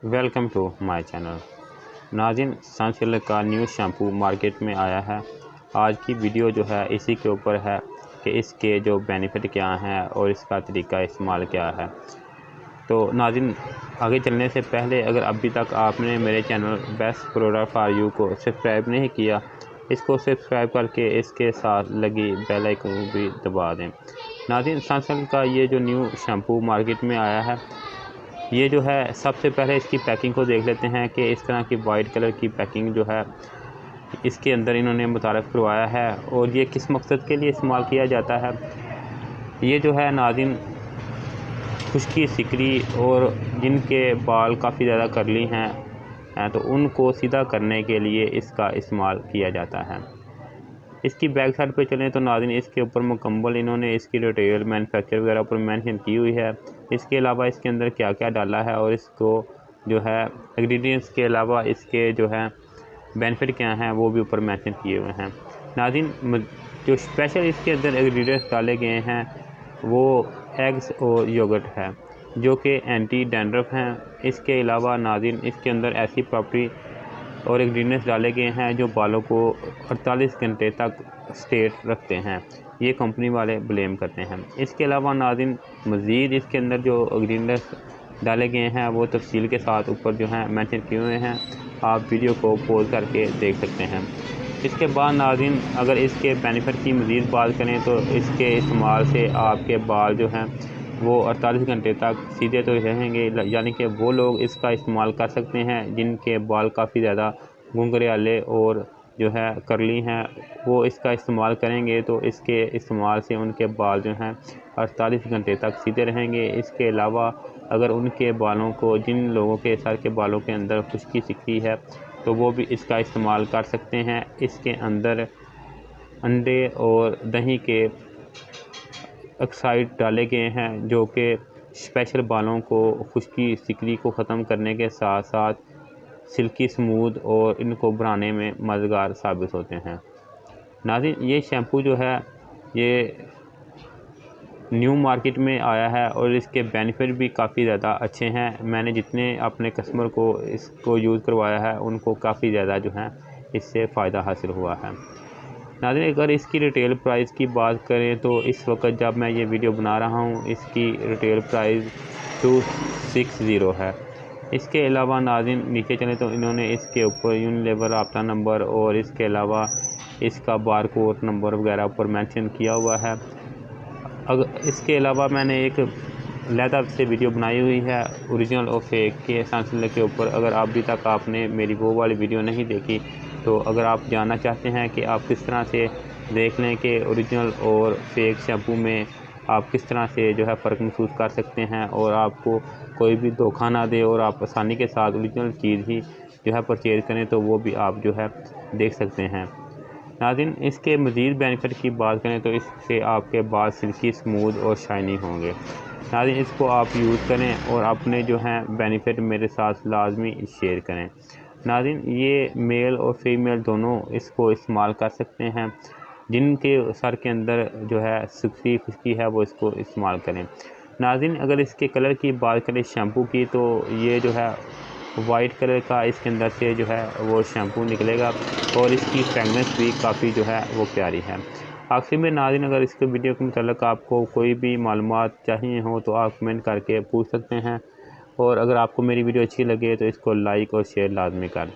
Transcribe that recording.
Welcome to my channel. नाज़रीन, Sunsilk का new shampoo market में आया है। आज की वीडियो जो है इसी के ऊपर है कि इसके जो बेनिफिट क्या हैं और इसका तरीका इस्तेमाल क्या है। तो नाज़रीन, आगे चलने से पहले अगर अभी तक आपने मेरे channel best product for you को सब्सक्राइब नहीं किया, इसको सब्सक्राइब करके इसके साथ लगी बेल आइकन भी दबा दें। नाज़रीन, सनसिल्क का ये जो न्यू शैम्पू मार्केट में आया है, ये जो है सबसे पहले इसकी पैकिंग को देख लेते हैं कि इस तरह की वाइट कलर की पैकिंग जो है इसके अंदर इन्होंने मुतारफ़ करवाया है और ये किस मकसद के लिए इस्तेमाल किया जाता है। ये जो है नाज़रीन, खुश्की, सिकरी और जिनके बाल काफ़ी ज़्यादा करली हैं तो उनको सीधा करने के लिए इसका इस्तेमाल किया जाता है। इसकी बैक साइड पे चलें तो नाज़रीन, इसके ऊपर मुकम्मल इन्होंने इसकी डिटेल मैन्युफैक्चर वगैरह ऊपर मेंशन की हुई है। इसके अलावा इसके अंदर क्या क्या डाला है और इसको जो है इंग्रेडिएंट्स के अलावा इसके जो है बेनिफिट क्या हैं वो भी ऊपर मेंशन किए हुए हैं। नाज़रीन, जो स्पेशल इसके अंदर इंग्रेडिएंट्स डाले गए हैं वो एग्स और योगर्ट है जो कि एंटी डैंड्रफ हैं। इसके अलावा नाज़रीन, इसके अंदर ऐसी प्रॉपर्टी और इंग्रेडिएंट्स डाले गए हैं जो बालों को 48 घंटे तक स्ट्रेट रखते हैं। ये कंपनी वाले ब्लेम करते हैं। इसके अलावा नाज़रीन, मज़ीद इसके अंदर जो इंग्रेडिएंट्स डाले गए हैं वो तफसील के साथ ऊपर जो है मेंशन किए हुए हैं। आप वीडियो को पॉज करके देख सकते हैं। इसके बाद नाज़रीन, अगर इसके बेनिफिट की मज़ीद बात करें तो इसके इस्तेमाल से आपके बाल जो हैं वो 48 घंटे तक सीधे तो रहेंगे, यानी कि वो लोग इसका इस्तेमाल कर सकते हैं जिनके बाल काफ़ी ज़्यादा घुंघराले और जो है करली हैं, वो इसका इस्तेमाल करेंगे तो इसके इस्तेमाल से उनके बाल जो हैं 48 घंटे तक सीधे रहेंगे। इसके अलावा अगर उनके बालों को, जिन लोगों के सर के बालों के अंदर खुश्की सिकरी है, तो वो भी इसका इस्तेमाल कर सकते हैं। इसके अंदर अंडे और दही के ऑक्साइड डाले गए हैं जो कि स्पेशल बालों को, खुश्की सिकरी को ख़त्म करने के साथ साथ सिल्की स्मूथ और इनको बनाने में मददगार साबित होते हैं। नाज़रीन, ये शैम्पू जो है ये न्यू मार्केट में आया है और इसके बेनिफिट भी काफ़ी ज़्यादा अच्छे हैं। मैंने जितने अपने कस्टमर को इसको यूज़ करवाया है उनको काफ़ी ज़्यादा जो है इससे फ़ायदा हासिल हुआ है। नाज़रीन, अगर इसकी रिटेल प्राइस की बात करें तो इस वक्त जब मैं ये वीडियो बना रहा हूँ इसकी रिटेल प्राइस 260 है। इसके अलावा नाज़रीन, नीचे चलें तो इन्होंने इसके ऊपर यूनिलेवर राब्ता नंबर और इसके अलावा इसका बारकोड नंबर वगैरह ऊपर मेंशन किया हुआ है। अगर इसके अलावा मैंने एक लहदा से वीडियो बनाई हुई है ओरिजिनल और फेक के सनसिल्क के ऊपर। अगर अभी तक आपने मेरी वो वाली वीडियो नहीं देखी तो अगर आप जानना चाहते हैं कि आप किस तरह से देख लें कि ओरिजिनल और फेक शैम्पू में आप किस तरह से जो है फ़र्क महसूस कर सकते हैं और आपको कोई भी धोखा ना दे और आप आसानी के साथ ओरिजिनल चीज़ ही जो है परचेज़ करें, तो वो भी आप जो है देख सकते हैं। नाज़रीन, इसके मज़ीद बेनिफिट की बात करें तो इससे आपके बाल सिल्की, स्मूथ और शाइनी होंगे। नाज़रीन, इसको आप यूज़ करें और अपने जो हैं बेनिफिट मेरे साथ लाजमी शेयर करें। नाज़रीन, ये मेल और फीमेल दोनों इसको इस्तेमाल कर सकते हैं। जिनके सर के अंदर जो है सिकरी खुश्की है वो इसको इस्तेमाल करें। नाज़रीन, अगर इसके कलर की बात करें शैम्पू की तो ये जो है वाइट कलर का इसके अंदर से जो है वो शैम्पू निकलेगा और इसकी फ्रेगनेंस भी काफ़ी जो है वो प्यारी है। आखिर में नाज़रीन, अगर इसके वीडियो के मुताल्लिक़ आपको कोई भी मालूमात चाहिए हो तो आप कमेंट करके पूछ सकते हैं और अगर आपको मेरी वीडियो अच्छी लगे तो इसको लाइक और शेयर लाजमी कर